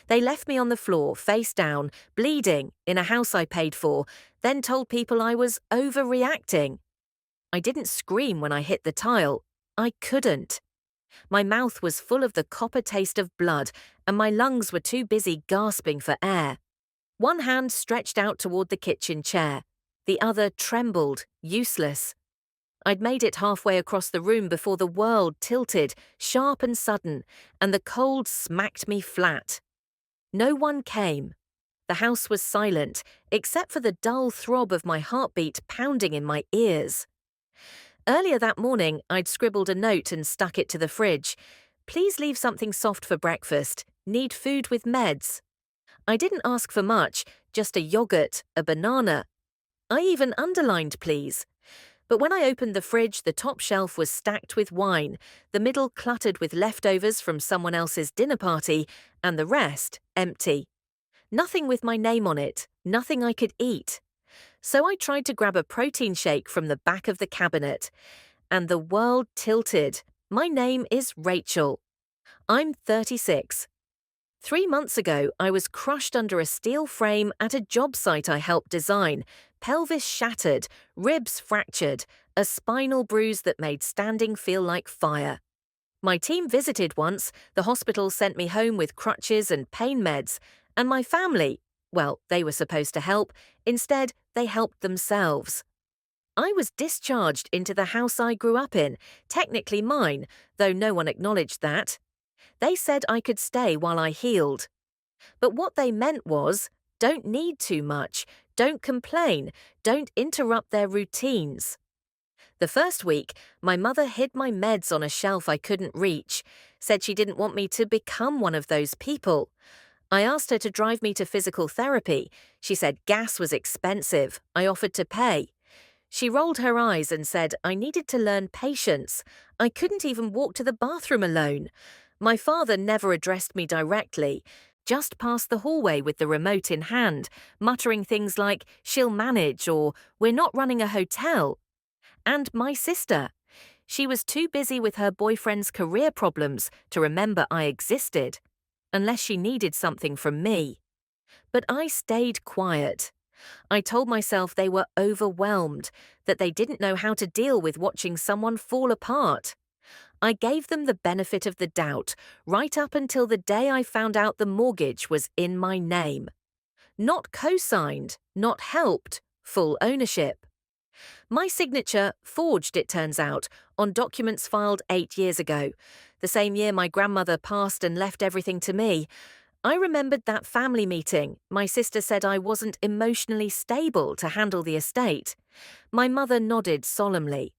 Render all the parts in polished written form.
They left me on the floor, face down, bleeding, in a house I paid for, then told people I was overreacting. I didn't scream when I hit the tile. I couldn't. My mouth was full of the copper taste of blood, and my lungs were too busy gasping for air. One hand stretched out toward the kitchen chair. The other trembled, useless. I'd made it halfway across the room before the world tilted, sharp and sudden, and the cold smacked me flat. No one came. The house was silent, except for the dull throb of my heartbeat pounding in my ears. Earlier that morning, I'd scribbled a note and stuck it to the fridge. Please leave something soft for breakfast. Need food with meds. I didn't ask for much, just a yogurt, a banana. I even underlined please. But when I opened the fridge, the top shelf was stacked with wine, the middle cluttered with leftovers from someone else's dinner party, and the rest empty. Nothing with my name on it, nothing I could eat. So I tried to grab a protein shake from the back of the cabinet. And the world tilted. My name is Rachel. I'm 36. 3 months ago, I was crushed under a steel frame at a job site I helped design, pelvis shattered, ribs fractured, a spinal bruise that made standing feel like fire. My team visited once, the hospital sent me home with crutches and pain meds, and my family, well, they were supposed to help, instead they helped themselves. I was discharged into the house I grew up in, technically mine, though no one acknowledged that. They said I could stay while I healed. But what they meant was, don't need too much, don't complain, don't interrupt their routines. The first week, my mother hid my meds on a shelf I couldn't reach, said she didn't want me to become one of those people. I asked her to drive me to physical therapy. She said gas was expensive. I offered to pay. She rolled her eyes and said I needed to learn patience. I couldn't even walk to the bathroom alone. My father never addressed me directly, just passed the hallway with the remote in hand, muttering things like, she'll manage, or we're not running a hotel. And my sister. She was too busy with her boyfriend's career problems to remember I existed, unless she needed something from me. But I stayed quiet. I told myself they were overwhelmed, that they didn't know how to deal with watching someone fall apart. I gave them the benefit of the doubt, right up until the day I found out the mortgage was in my name. Not co-signed, not helped, full ownership. My signature, forged it turns out, on documents filed 8 years ago, the same year my grandmother passed and left everything to me. I remembered that family meeting. My sister said I wasn't emotionally stable to handle the estate. My mother nodded solemnly.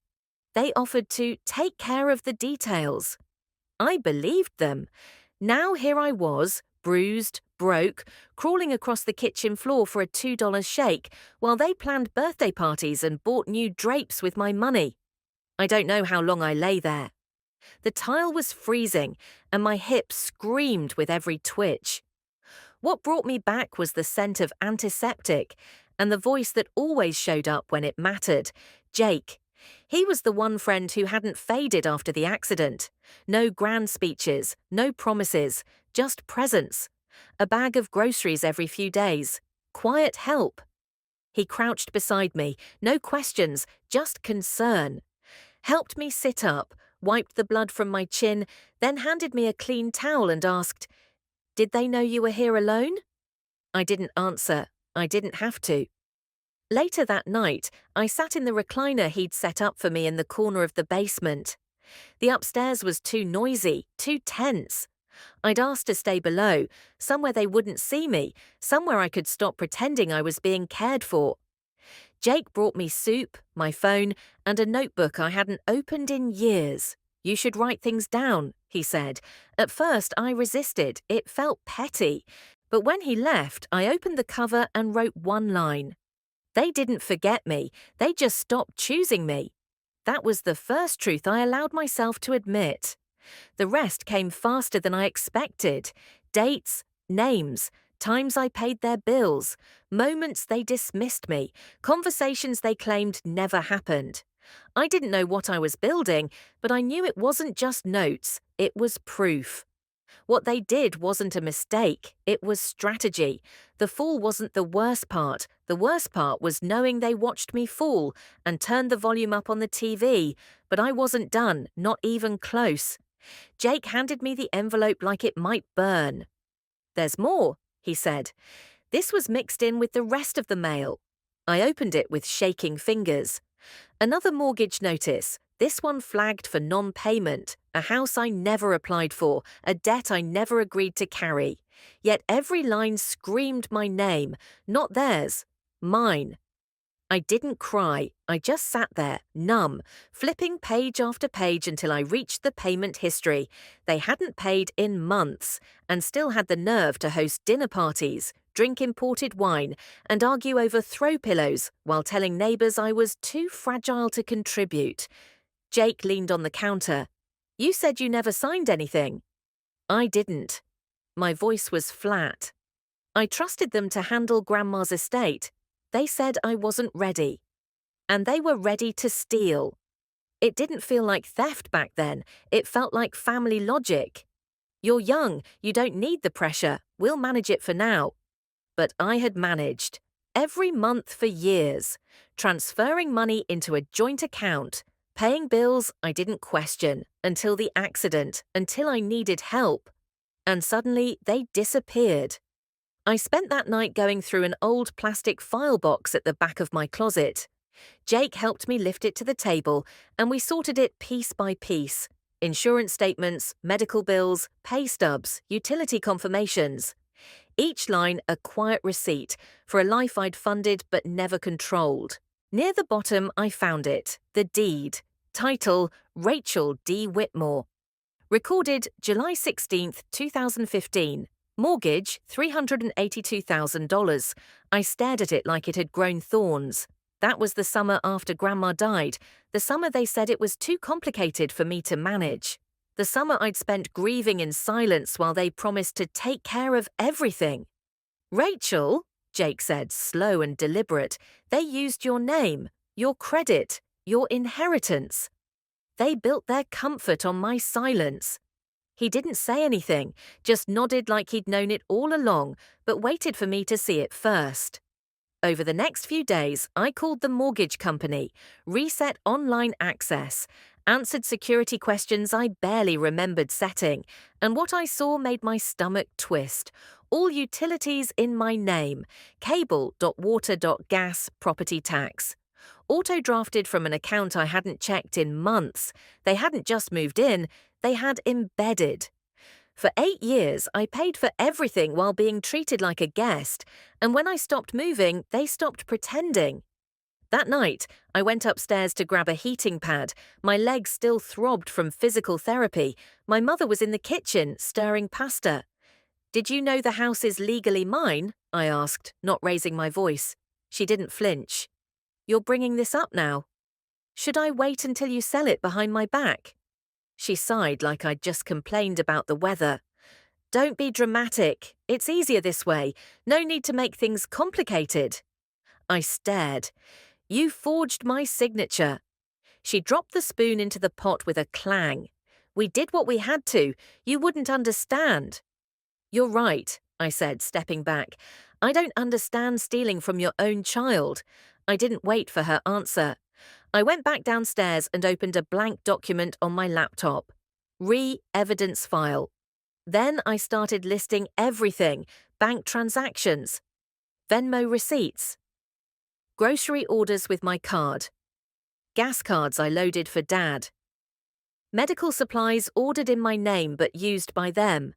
They offered to take care of the details. I believed them. Now here I was, bruised, broke, crawling across the kitchen floor for a $2 shake, while they planned birthday parties and bought new drapes with my money. I don't know how long I lay there. The tile was freezing, and my hip screamed with every twitch. What brought me back was the scent of antiseptic, and the voice that always showed up when it mattered, Jake. He was the one friend who hadn't faded after the accident. No grand speeches, no promises, just presence. A bag of groceries every few days. Quiet help. He crouched beside me, no questions, just concern. Helped me sit up, wiped the blood from my chin, then handed me a clean towel and asked, "Did they know you were here alone?" I didn't answer. I didn't have to. Later that night, I sat in the recliner he'd set up for me in the corner of the basement. The upstairs was too noisy, too tense. I'd asked to stay below, somewhere they wouldn't see me, somewhere I could stop pretending I was being cared for. Jake brought me soup, my phone, and a notebook I hadn't opened in years. "You should write things down," he said. At first, I resisted. It felt petty. But when he left, I opened the cover and wrote one line. They didn't forget me. They just stopped choosing me. That was the first truth I allowed myself to admit. The rest came faster than I expected. Dates, names, times I paid their bills, moments they dismissed me, conversations they claimed never happened. I didn't know what I was building, but I knew it wasn't just notes, it was proof. What they did wasn't a mistake, it was strategy. The fall wasn't the worst part was knowing they watched me fall and turned the volume up on the TV, but I wasn't done, not even close. Jake handed me the envelope like it might burn. "There's more," he said. This was mixed in with the rest of the mail. I opened it with shaking fingers. Another mortgage notice, this one flagged for non-payment, a house I never applied for, a debt I never agreed to carry. Yet every line screamed my name, not theirs, mine. I didn't cry, I just sat there, numb, flipping page after page until I reached the payment history. They hadn't paid in months, and still had the nerve to host dinner parties, drink imported wine, and argue over throw pillows while telling neighbours I was too fragile to contribute. Jake leaned on the counter. "You said you never signed anything." "I didn't." My voice was flat. "I trusted them to handle Grandma's estate. They said I wasn't ready." And they were ready to steal. It didn't feel like theft back then, it felt like family logic. "You're young, you don't need the pressure, we'll manage it for now." But I had managed. Every month for years. Transferring money into a joint account. Paying bills I didn't question. Until the accident. Until I needed help. And suddenly they disappeared. I spent that night going through an old plastic file box at the back of my closet. Jake helped me lift it to the table, and we sorted it piece by piece. Insurance statements, medical bills, pay stubs, utility confirmations. Each line a quiet receipt for a life I'd funded but never controlled. Near the bottom I found it, the deed. Title, Rachel D. Whitmore. Recorded July 16th, 2015. Mortgage, $382,000. I stared at it like it had grown thorns. That was the summer after Grandma died, the summer they said it was too complicated for me to manage. The summer I'd spent grieving in silence while they promised to take care of everything. "Rachel," Jake said, slow and deliberate, "they used your name, your credit, your inheritance. They built their comfort on my silence." He didn't say anything, just nodded like he'd known it all along, but waited for me to see it first. Over the next few days, I called the mortgage company, reset online access, answered security questions I barely remembered setting, and what I saw made my stomach twist. All utilities in my name, cable, water, gas, property tax. Auto-drafted from an account I hadn't checked in months. They hadn't just moved in, they had embedded. For 8 years, I paid for everything while being treated like a guest, and when I stopped moving, they stopped pretending. That night, I went upstairs to grab a heating pad. My legs still throbbed from physical therapy. My mother was in the kitchen, stirring pasta. "Did you know the house is legally mine?" I asked, not raising my voice. She didn't flinch. "You're bringing this up now. Should I wait until you sell it behind my back?" She sighed like I'd just complained about the weather. "Don't be dramatic. It's easier this way. No need to make things complicated." I stared. "You forged my signature." She dropped the spoon into the pot with a clang. "We did what we had to. You wouldn't understand." "You're right," I said, stepping back. "I don't understand stealing from your own child." I didn't wait for her answer. I went back downstairs and opened a blank document on my laptop. Evidence file. Then I started listing everything: bank transactions, Venmo receipts, grocery orders with my card, gas cards I loaded for Dad, medical supplies ordered in my name but used by them.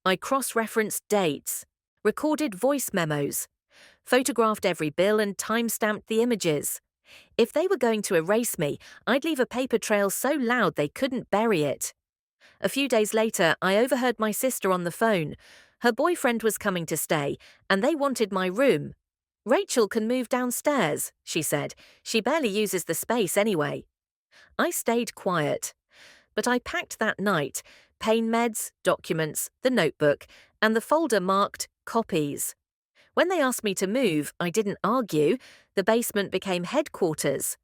I cross-referenced dates, recorded voice memos, photographed every bill and time-stamped the images. If they were going to erase me, I'd leave a paper trail so loud they couldn't bury it. A few days later, I overheard my sister on the phone. Her boyfriend was coming to stay, and they wanted my room. "Rachel can move downstairs," she said. "She barely uses the space anyway." I stayed quiet. But I packed that night: pain meds, documents, the notebook, and the folder marked copies. When they asked me to move, I didn't argue. The basement became headquarters.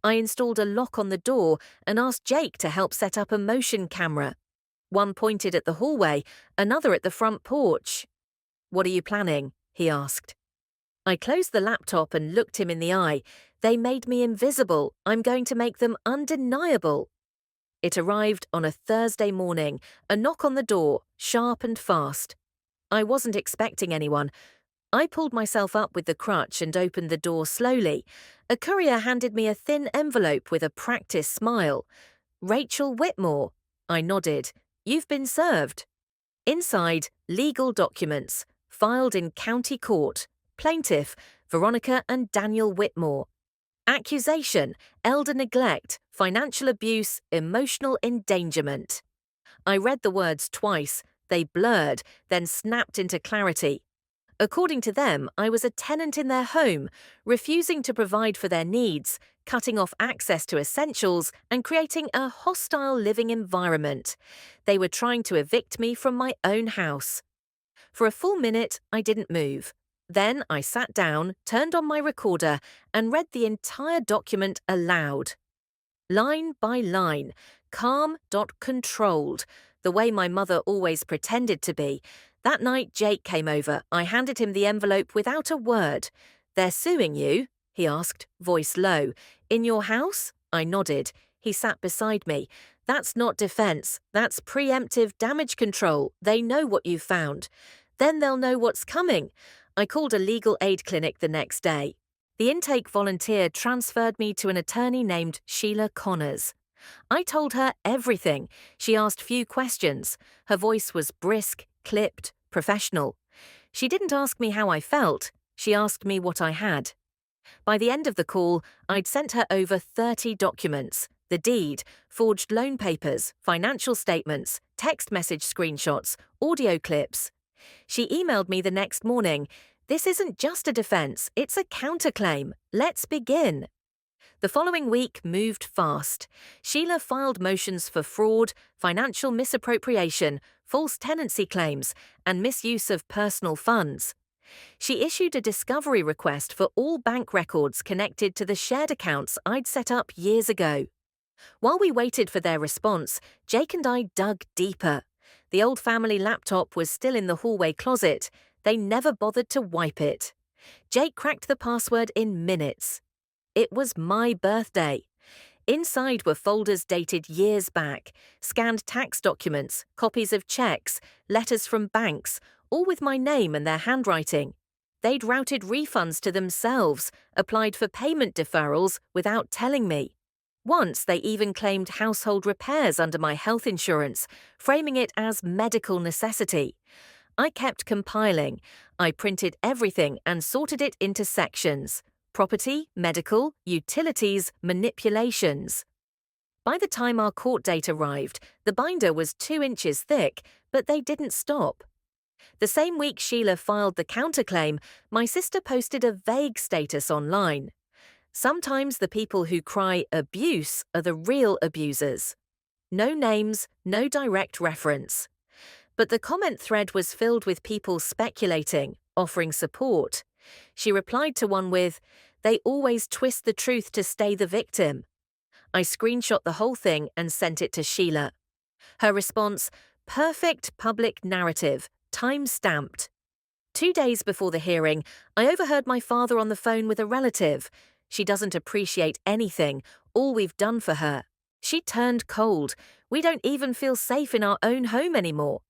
I installed a lock on the door and asked Jake to help set up a motion camera. One pointed at the hallway, another at the front porch. "What are you planning?" he asked. I closed the laptop and looked him in the eye. "They made me invisible. I'm going to make them undeniable." It arrived on a Thursday morning, a knock on the door, sharp and fast. I wasn't expecting anyone. I pulled myself up with the crutch and opened the door slowly. A courier handed me a thin envelope with a practiced smile. "Rachel Whitmore." I nodded. "You've been served." Inside, legal documents, filed in county court. Plaintiff, Veronica and Daniel Whitmore. Accusation, elder neglect, financial abuse, emotional endangerment. I read the words twice. They blurred, then snapped into clarity. According to them, I was a tenant in their home, refusing to provide for their needs, cutting off access to essentials, and creating a hostile living environment. They were trying to evict me from my own house. For a full minute, I didn't move. Then I sat down, turned on my recorder, and read the entire document aloud. Line by line, calm, controlled, the way my mother always pretended to be. That night Jake came over. I handed him the envelope without a word. "They're suing you?" he asked, voice low. "In your house?" I nodded. He sat beside me. "That's not defense. That's preemptive damage control. They know what you found. Then they'll know what's coming." I called a legal aid clinic the next day. The intake volunteer transferred me to an attorney named Sheila Connors. I told her everything. She asked few questions. Her voice was brisk, clipped, professional. She didn't ask me how I felt. She asked me what I had. By the end of the call, I'd sent her over 30 documents. The deed, forged loan papers, financial statements, text message screenshots, audio clips. She emailed me the next morning. "This isn't just a defense, it's a counterclaim. Let's begin." The following week moved fast. Sheila filed motions for fraud, financial misappropriation, false tenancy claims, and misuse of personal funds. She issued a discovery request for all bank records connected to the shared accounts I'd set up years ago. While we waited for their response, Jake and I dug deeper. The old family laptop was still in the hallway closet. They never bothered to wipe it. Jake cracked the password in minutes. It was my birthday. Inside were folders dated years back, scanned tax documents, copies of checks, letters from banks, all with my name and their handwriting. They'd routed refunds to themselves, applied for payment deferrals without telling me. Once they even claimed household repairs under my health insurance, framing it as medical necessity. I kept compiling. I printed everything and sorted it into sections: property, medical, utilities, manipulations. By the time our court date arrived, the binder was 2 inches thick, but they didn't stop. The same week Sheila filed the counterclaim, my sister posted a vague status online. "Sometimes the people who cry abuse are the real abusers." No names, no direct reference. But the comment thread was filled with people speculating, offering support. She replied to one with, "They always twist the truth to stay the victim." I screenshot the whole thing and sent it to Sheila. Her response, "Perfect public narrative, time-stamped." 2 days before the hearing, I overheard my father on the phone with a relative. "She doesn't appreciate anything, all we've done for her. She turned cold. We don't even feel safe in our own home anymore."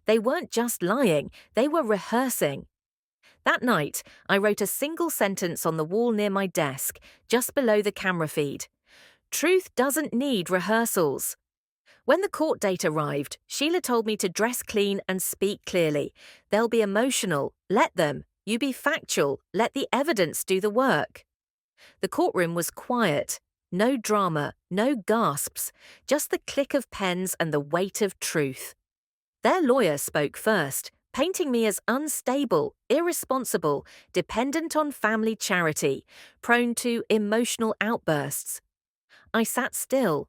They weren't just lying, they were rehearsing. That night, I wrote a single sentence on the wall near my desk, just below the camera feed. "Truth doesn't need rehearsals." When the court date arrived, Sheila told me to dress clean and speak clearly. "They'll be emotional. Let them. You be factual. Let the evidence do the work." The courtroom was quiet. No drama, no gasps, just the click of pens and the weight of truth. Their lawyer spoke first, painting me as unstable, irresponsible, dependent on family charity, prone to emotional outbursts. I sat still.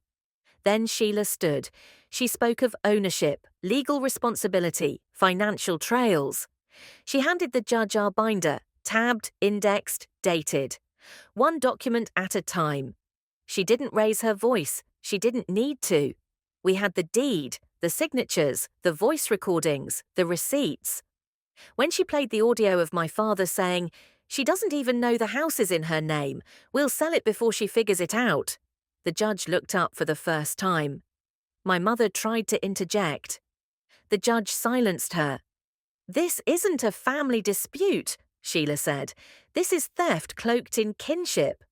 Then Sheila stood. She spoke of ownership, legal responsibility, financial trails. She handed the judge our binder, tabbed, indexed, dated. One document at a time. She didn't raise her voice. She didn't need to. We had the deed, the signatures, the voice recordings, the receipts. When she played the audio of my father saying, "She doesn't even know the house is in her name. We'll sell it before she figures it out," the judge looked up for the first time. My mother tried to interject. The judge silenced her. "This isn't a family dispute," Sheila said. "This is theft cloaked in kinship."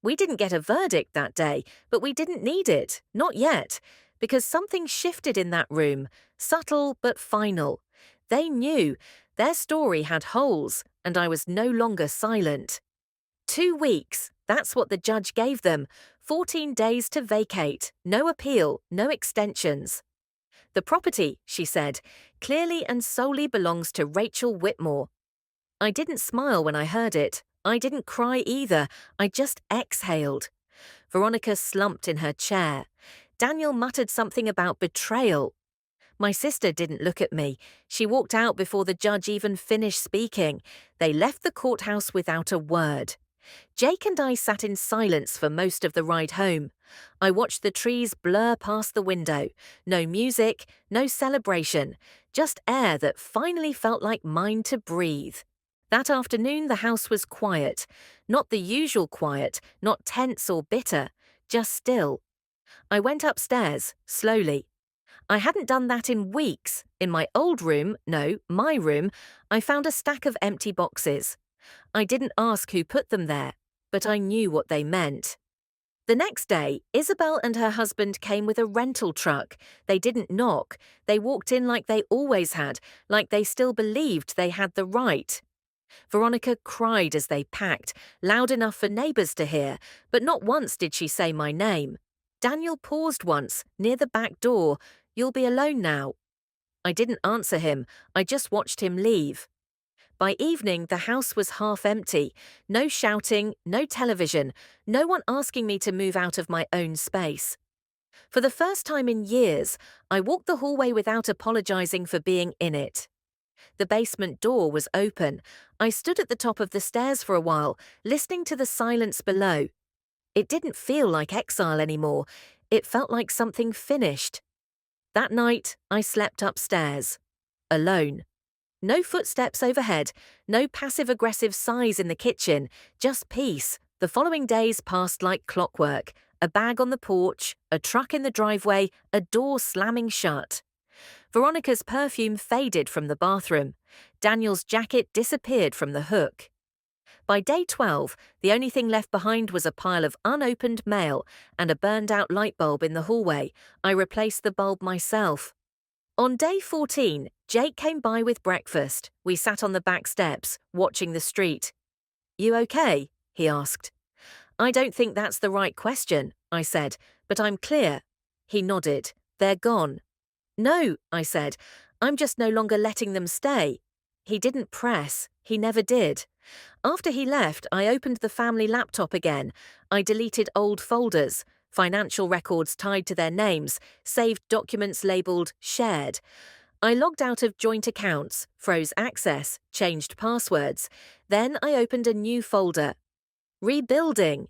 We didn't get a verdict that day, but we didn't need it, not yet, because something shifted in that room, subtle but final. They knew their story had holes, and I was no longer silent. 2 weeks, that's what the judge gave them. 14 days to vacate, no appeal, no extensions. "The property," she said, "clearly and solely belongs to Rachel Whitmore." I didn't smile when I heard it. I didn't cry either. I just exhaled. Veronica slumped in her chair. Daniel muttered something about betrayal. My sister didn't look at me. She walked out before the judge even finished speaking. They left the courthouse without a word. Jake and I sat in silence for most of the ride home. I watched the trees blur past the window. No music, no celebration, just air that finally felt like mine to breathe. That afternoon the house was quiet. Not the usual quiet, not tense or bitter, just still. I went upstairs, slowly. I hadn't done that in weeks. In my old room, no, my room, I found a stack of empty boxes. I didn't ask who put them there, but I knew what they meant. The next day, Isabel and her husband came with a rental truck. They didn't knock. They walked in like they always had, like they still believed they had the right. Veronica cried as they packed, loud enough for neighbors to hear, but not once did she say my name. Daniel paused once, near the back door. "You'll be alone now." I didn't answer him. I just watched him leave. By evening, the house was half empty. No shouting, no television, no one asking me to move out of my own space. For the first time in years, I walked the hallway without apologizing for being in it. The basement door was open. I stood at the top of the stairs for a while, listening to the silence below. It didn't feel like exile anymore. It felt like something finished. That night, I slept upstairs, alone. No footsteps overhead, no passive-aggressive sighs in the kitchen, just peace. The following days passed like clockwork. A bag on the porch, a truck in the driveway, a door slamming shut. Veronica's perfume faded from the bathroom. Daniel's jacket disappeared from the hook. By day 12, the only thing left behind was a pile of unopened mail and a burned-out light bulb in the hallway. I replaced the bulb myself. On day 14, Jake came by with breakfast. We sat on the back steps, watching the street. "You okay?" he asked. "I don't think that's the right question," I said, "but I'm clear." He nodded. "They're gone." "No," I said, "I'm just no longer letting them stay." He didn't press. He never did. After he left, I opened the family laptop again. I deleted old folders, financial records tied to their names, saved documents labeled shared. I logged out of joint accounts, froze access, changed passwords. Then I opened a new folder. Rebuilding.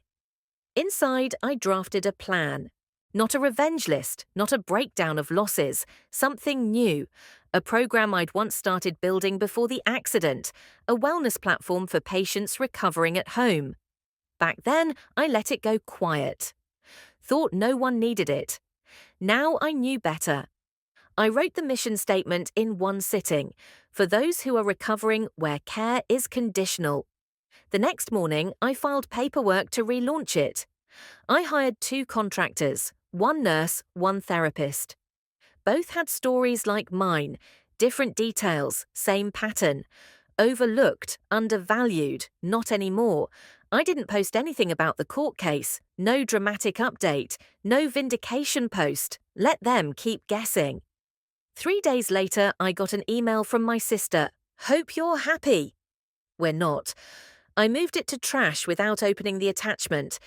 Inside, I drafted a plan. Not a revenge list, not a breakdown of losses, something new. A program I'd once started building before the accident, a wellness platform for patients recovering at home. Back then, I let it go quiet. Thought no one needed it. Now I knew better. I wrote the mission statement in one sitting, for those who are recovering where care is conditional. The next morning, I filed paperwork to relaunch it. I hired 2 contractors, 1 nurse, 1 therapist. Both had stories like mine, different details, same pattern. Overlooked, undervalued, not anymore. I didn't post anything about the court case, no dramatic update, no vindication post. Let them keep guessing. 3 days later, I got an email from my sister. "Hope you're happy." We're not. I moved it to trash without opening the attachment.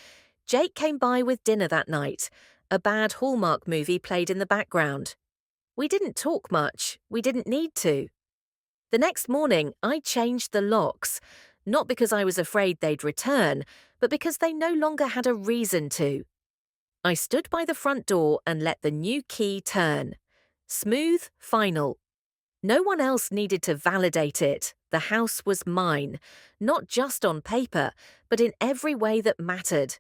Jake came by with dinner that night. A bad Hallmark movie played in the background. We didn't talk much. We didn't need to. The next morning, I changed the locks. Not because I was afraid they'd return, but because they no longer had a reason to. I stood by the front door and let the new key turn. Smooth, final. No one else needed to validate it. The house was mine, not just on paper, but in every way that mattered.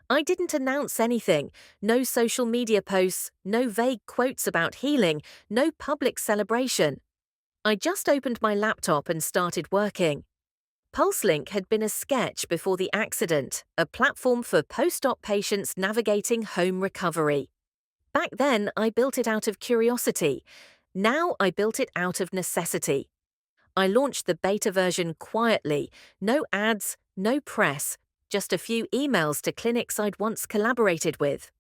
I didn't announce anything, no social media posts, no vague quotes about healing, no public celebration. I just opened my laptop and started working. PulseLink had been a sketch before the accident, a platform for post-op patients navigating home recovery. Back then, I built it out of curiosity. Now I built it out of necessity. I launched the beta version quietly, no ads, no press, just a few emails to clinics I'd once collaborated with.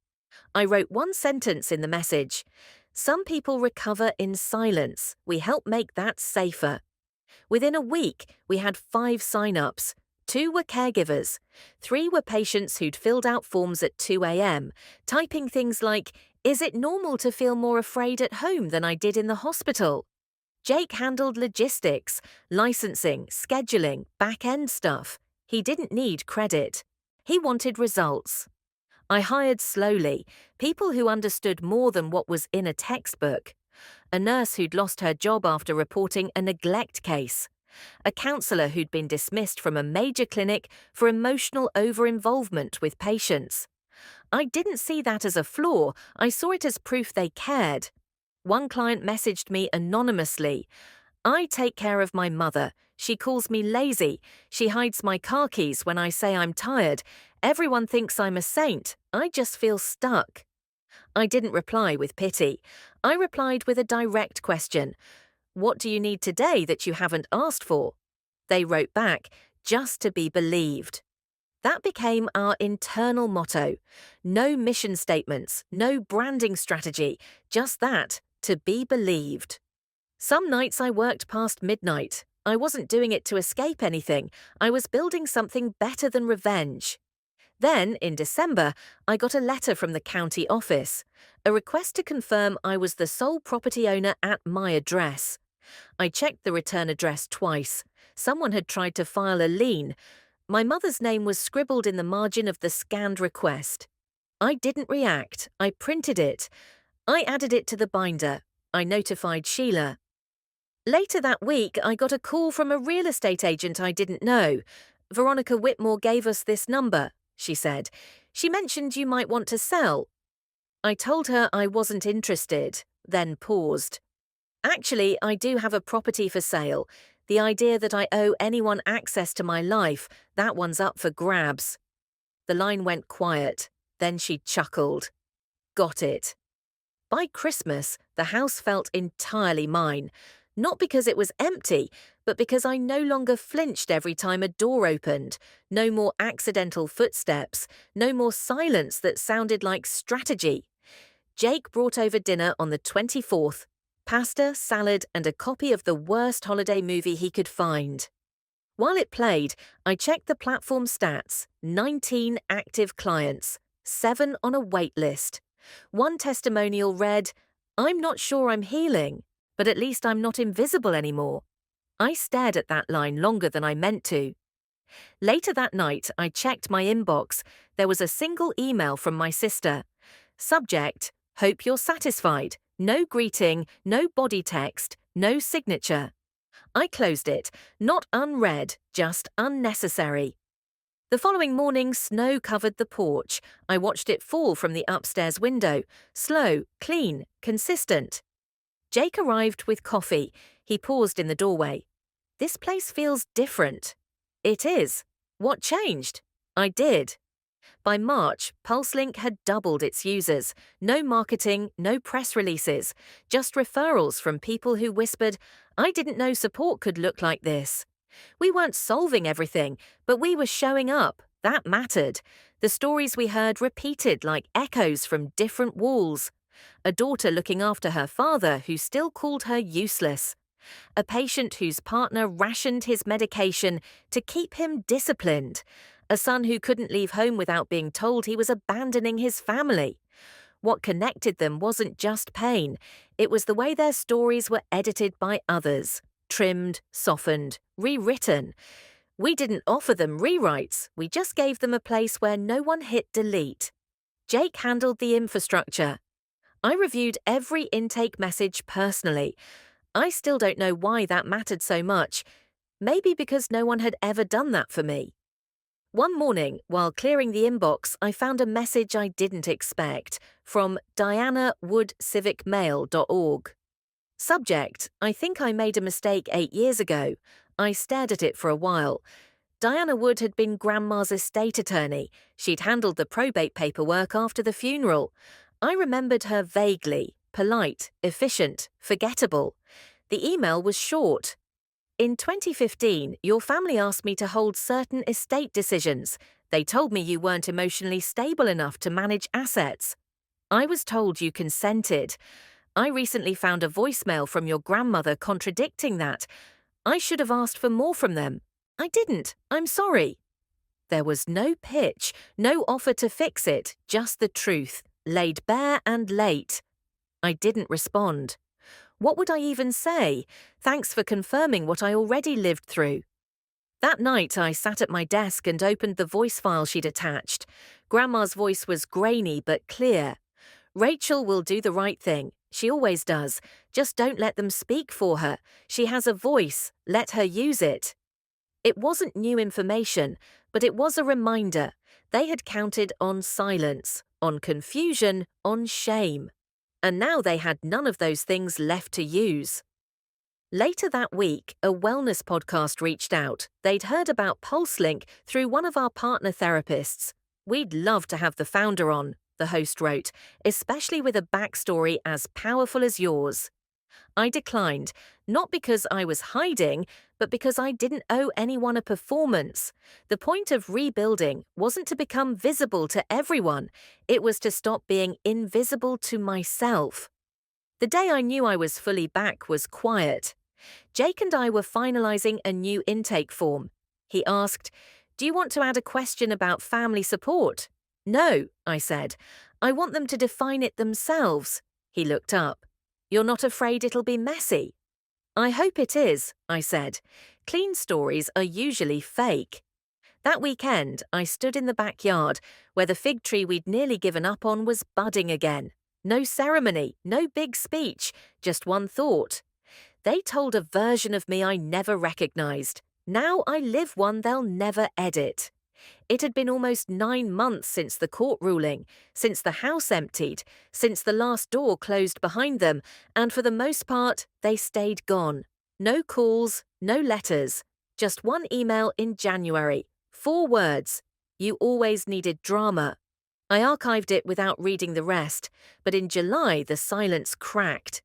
I wrote one sentence in the message. Some people recover in silence. We help make that safer. Within a week, we had 5 sign-ups. 2 were caregivers. 3 were patients who'd filled out forms at 2 a.m., typing things like, "Is it normal to feel more afraid at home than I did in the hospital?" Jake handled logistics, licensing, scheduling, back-end stuff. He didn't need credit. He wanted results. I hired slowly, people who understood more than what was in a textbook. A nurse who'd lost her job after reporting a neglect case. A counselor who'd been dismissed from a major clinic for emotional over-involvement with patients. I didn't see that as a flaw, I saw it as proof they cared. One client messaged me anonymously. "I take care of my mother. She calls me lazy. She hides my car keys when I say I'm tired. Everyone thinks I'm a saint. I just feel stuck." I didn't reply with pity. I replied with a direct question. "What do you need today that you haven't asked for?" They wrote back, "Just to be believed." That became our internal motto. No mission statements, no branding strategy, just that, to be believed. Some nights I worked past midnight. I wasn't doing it to escape anything. I was building something better than revenge. Then, in December, I got a letter from the county office, a request to confirm I was the sole property owner at my address. I checked the return address twice. Someone had tried to file a lien. My mother's name was scribbled in the margin of the scanned request. I didn't react. I printed it. I added it to the binder. I notified Sheila. Later that week, I got a call from a real estate agent I didn't know. "Veronica Whitmore gave us this number," she said. "She mentioned you might want to sell." I told her I wasn't interested, then paused. "Actually, I do have a property for sale. The idea that I owe anyone access to my life, that one's up for grabs." The line went quiet. Then she chuckled. "Got it." By Christmas, the house felt entirely mine. Not because it was empty, but because I no longer flinched every time a door opened. No more accidental footsteps. No more silence that sounded like strategy. Jake brought over dinner on the 24th. Pasta, salad, and a copy of the worst holiday movie he could find. While it played, I checked the platform stats. 19 active clients, 7 on a wait list. One testimonial read, "I'm not sure I'm healing, but at least I'm not invisible anymore." I stared at that line longer than I meant to. Later that night, I checked my inbox. There was a single email from my sister. Subject, "Hope you're satisfied." No greeting, no body text, no signature. I closed it, not unread, just unnecessary. The following morning, snow covered the porch. I watched it fall from the upstairs window. Slow, clean, consistent. Jake arrived with coffee. He paused in the doorway. "This place feels different." "It is." "What changed?" I did. By March, PulseLink had doubled its users. No marketing, no press releases, just referrals from people who whispered, "I didn't know support could look like this." We weren't solving everything, but we were showing up. That mattered. The stories we heard repeated like echoes from different walls. A daughter looking after her father who still called her useless. A patient whose partner rationed his medication to keep him disciplined. A son who couldn't leave home without being told he was abandoning his family. What connected them wasn't just pain. It was the way their stories were edited by others. Trimmed, softened, rewritten. We didn't offer them rewrites. We just gave them a place where no one hit delete. Jake handled the infrastructure. I reviewed every intake message personally. I still don't know why that mattered so much. Maybe because no one had ever done that for me. One morning, while clearing the inbox, I found a message I didn't expect from dianawoodcivicmail.org. Subject: I think I made a mistake 8 years ago. I stared at it for a while. Diana Wood had been Grandma's estate attorney. She'd handled the probate paperwork after the funeral. I remembered her vaguely, polite, efficient, forgettable. The email was short. In 2015, your family asked me to hold certain estate decisions. They told me you weren't emotionally stable enough to manage assets. I was told you consented. I recently found a voicemail from your grandmother contradicting that. I should have asked for more from them. I didn't. I'm sorry. There was no pitch, no offer to fix it, just the truth, laid bare and late. I didn't respond. What would I even say? Thanks for confirming what I already lived through. That night, I sat at my desk and opened the voice file she'd attached. Grandma's voice was grainy but clear. Rachel will do the right thing. She always does. Just don't let them speak for her. She has a voice. Let her use it. It wasn't new information, but it was a reminder. They had counted on silence, on confusion, on shame. And now they had none of those things left to use. Later that week, a wellness podcast reached out. They'd heard about PulseLink through one of our partner therapists. We'd love to have the founder on, the host wrote, especially with a backstory as powerful as yours. I declined, not because I was hiding, but because I didn't owe anyone a performance. The point of rebuilding wasn't to become visible to everyone, it was to stop being invisible to myself. The day I knew I was fully back was quiet. Jake and I were finalizing a new intake form. He asked, "Do you want to add a question about family support?" "No," I said. "I want them to define it themselves." He looked up. "You're not afraid it'll be messy?" "I hope it is," I said. Clean stories are usually fake. That weekend, I stood in the backyard, where the fig tree we'd nearly given up on was budding again. No ceremony, no big speech, just one thought. They told a version of me I never recognized. Now I live one they'll never edit. It had been almost 9 months since the court ruling, since the house emptied, since the last door closed behind them, and for the most part, they stayed gone. No calls, no letters. Just one email in January. 4 words. "You always needed drama." I archived it without reading the rest, but in July the silence cracked.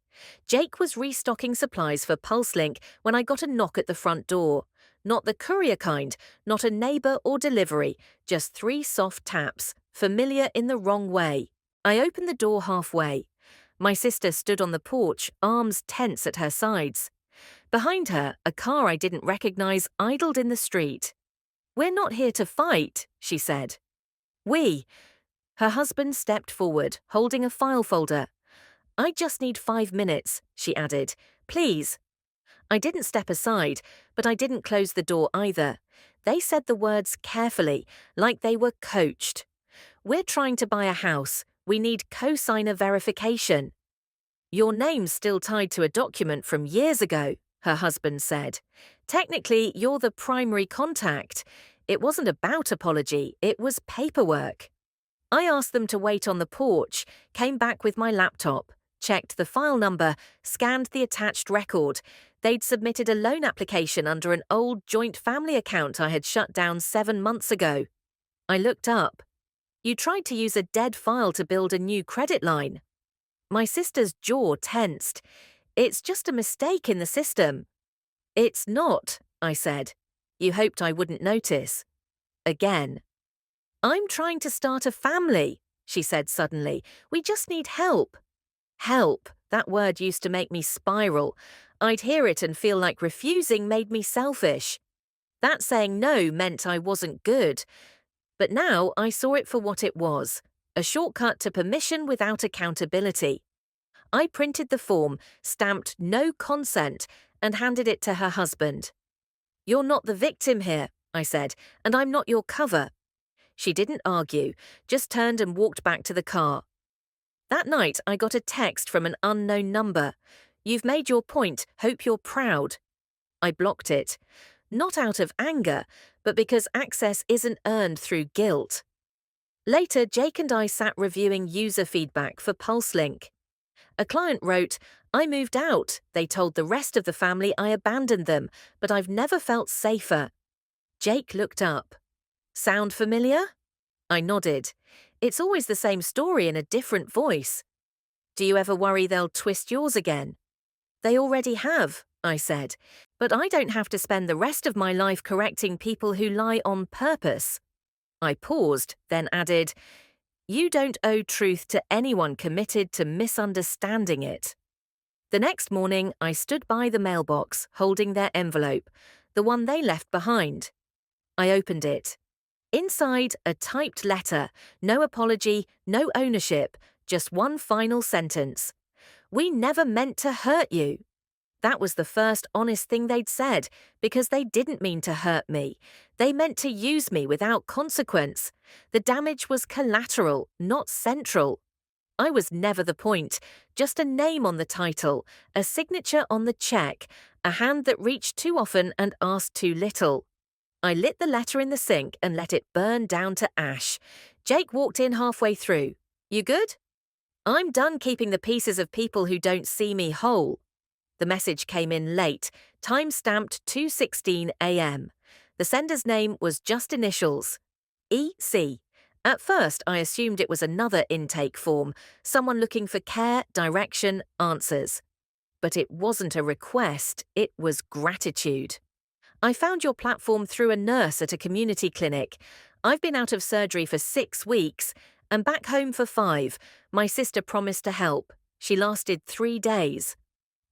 Jake was restocking supplies for PulseLink when I got a knock at the front door. Not the courier kind, not a neighbor or delivery, just 3 soft taps, familiar in the wrong way. I opened the door halfway. My sister stood on the porch, arms tense at her sides. Behind her, a car I didn't recognize idled in the street. "We're not here to fight," she said. "We." Her husband stepped forward, holding a file folder. "I just need 5 minutes," she added. "Please." I didn't step aside, but I didn't close the door either. They said the words carefully, like they were coached. "We're trying to buy a house. We need co-signer verification." "Your name's still tied to a document from years ago," her husband said. "Technically, you're the primary contact. It wasn't about apology, it was paperwork." I asked them to wait on the porch, came back with my laptop, checked the file number, scanned the attached record. They'd submitted a loan application under an old joint family account I had shut down 7 months ago. I looked up. "You tried to use a dead file to build a new credit line." My sister's jaw tensed. "It's just a mistake in the system." "It's not," I said. "You hoped I wouldn't notice." Again. "I'm trying to start a family," she said suddenly. "We just need help." Help, that word used to make me spiral. I'd hear it and feel like refusing made me selfish. That saying no meant I wasn't good. But now I saw it for what it was, a shortcut to permission without accountability. I printed the form, stamped "no consent," and handed it to her husband. "You're not the victim here," I said, "and I'm not your cover." She didn't argue, just turned and walked back to the car. That night, I got a text from an unknown number. "You've made your point. Hope you're proud." I blocked it. Not out of anger, but because access isn't earned through guilt. Later, Jake and I sat reviewing user feedback for PulseLink. A client wrote, "I moved out. They told the rest of the family I abandoned them, but I've never felt safer." Jake looked up. "Sound familiar?" I nodded. "It's always the same story in a different voice." "Do you ever worry they'll twist yours again?" "They already have," I said, "but I don't have to spend the rest of my life correcting people who lie on purpose." I paused, then added, "You don't owe truth to anyone committed to misunderstanding it." The next morning, I stood by the mailbox, holding their envelope, the one they left behind. I opened it. Inside, a typed letter, no apology, no ownership, just one final sentence. "We never meant to hurt you." That was the first honest thing they'd said, because they didn't mean to hurt me. They meant to use me without consequence. The damage was collateral, not central. I was never the point, just a name on the title, a signature on the check, a hand that reached too often and asked too little. I lit the letter in the sink and let it burn down to ash. Jake walked in halfway through. "You good?" "I'm done keeping the pieces of people who don't see me whole." The message came in late, time-stamped 2:16 a.m. The sender's name was just initials. E.C. At first, I assumed it was another intake form, someone looking for care, direction, answers. But it wasn't a request, it was gratitude. "I found your platform through a nurse at a community clinic. I've been out of surgery for 6 weeks and back home for 5. My sister promised to help. She lasted 3 days.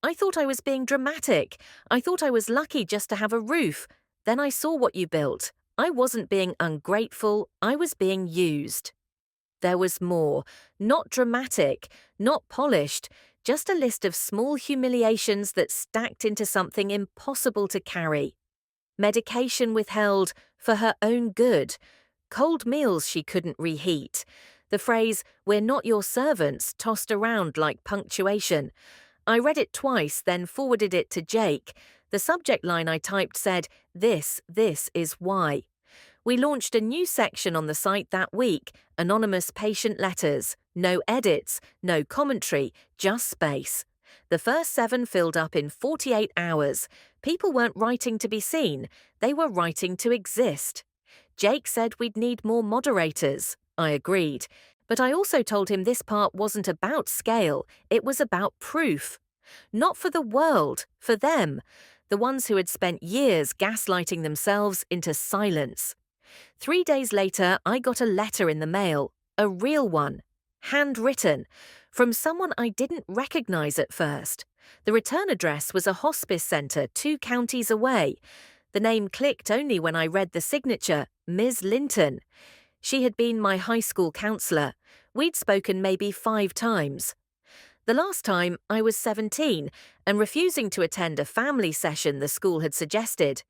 I thought I was being dramatic. I thought I was lucky just to have a roof. Then I saw what you built. I wasn't being ungrateful, I was being used." There was more. Not dramatic, not polished, just a list of small humiliations that stacked into something impossible to carry. Medication withheld for her own good. Cold meals she couldn't reheat. The phrase, "We're not your servants," tossed around like punctuation. I read it twice, then forwarded it to Jake. The subject line I typed said, this is why." We launched a new section on the site that week, anonymous patient letters. No edits, no commentary, just space. The first 7 filled up in 48 hours. People weren't writing to be seen, they were writing to exist. Jake said we'd need more moderators. I agreed. But I also told him this part wasn't about scale, it was about proof. Not for the world, for them, the ones who had spent years gaslighting themselves into silence. 3 days later, I got a letter in the mail, a real one, handwritten, from someone I didn't recognize at first. The return address was a hospice center 2 counties away. The name clicked only when I read the signature, Ms. Linton. She had been my high school counselor. We'd spoken maybe 5 times. The last time, I was 17 and refusing to attend a family session the school had suggested.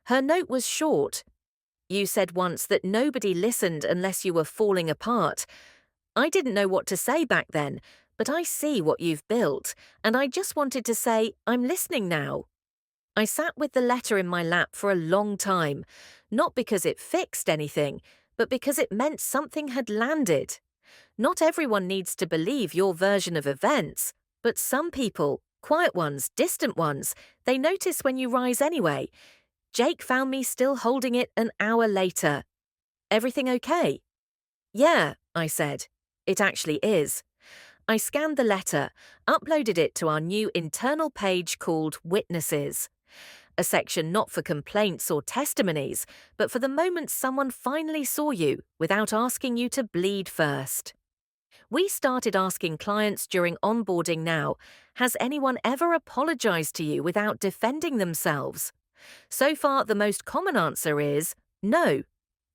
Her note was short. "You said once that nobody listened unless you were falling apart. I didn't know what to say back then, but I see what you've built, and I just wanted to say, I'm listening now." I sat with the letter in my lap for a long time, not because it fixed anything, but because it meant something had landed. Not everyone needs to believe your version of events, but some people, quiet ones, distant ones, they notice when you rise anyway. Jake found me still holding it an hour later. "Everything okay?" "Yeah," I said. "It actually is." I scanned the letter, uploaded it to our new internal page called Witnesses. A section not for complaints or testimonies, but for the moment someone finally saw you without asking you to bleed first. We started asking clients during onboarding now, has anyone ever apologized to you without defending themselves? So far, the most common answer is no.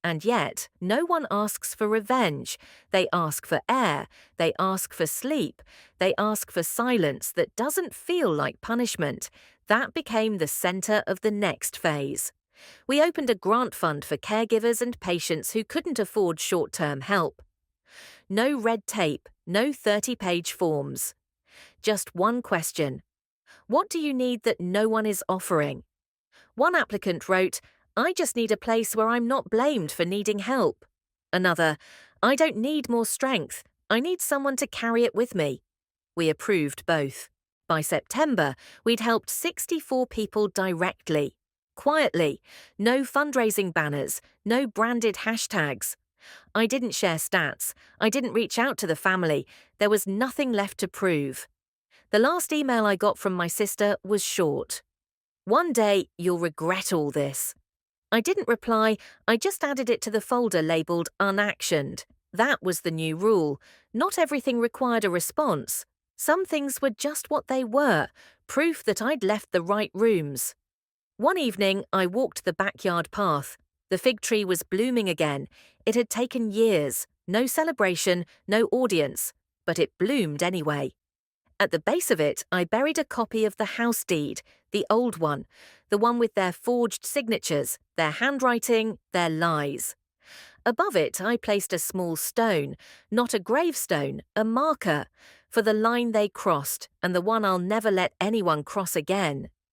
And yet, no one asks for revenge. They ask for air, they ask for sleep, they ask for silence that doesn't feel like punishment. That became the center of the next phase. We opened a grant fund for caregivers and patients who couldn't afford short-term help. No red tape, No 30-page forms. Just one question. What do you need that no one is offering? One applicant wrote, I just need a place where I'm not blamed for needing help. Another, I don't need more strength. I need someone to carry it with me. We approved both. By September, we'd helped 64 people directly. Quietly. No fundraising banners. No branded hashtags. I didn't share stats. I didn't reach out to the family. There was nothing left to prove. The last email I got from my sister was short. One day, you'll regret all this. I didn't reply, I just added it to the folder labelled unactioned. That was the new rule. Not everything required a response. Some things were just what they were, proof that I'd left the right rooms. One evening, I walked the backyard path. The fig tree was blooming again. It had taken years. No celebration, no audience. But it bloomed anyway. At the base of it, I buried a copy of the house deed, the old one, the one with their forged signatures, their handwriting, their lies. Above it, I placed a small stone, not a gravestone, a marker, for the line they crossed and the one I'll never let anyone cross again.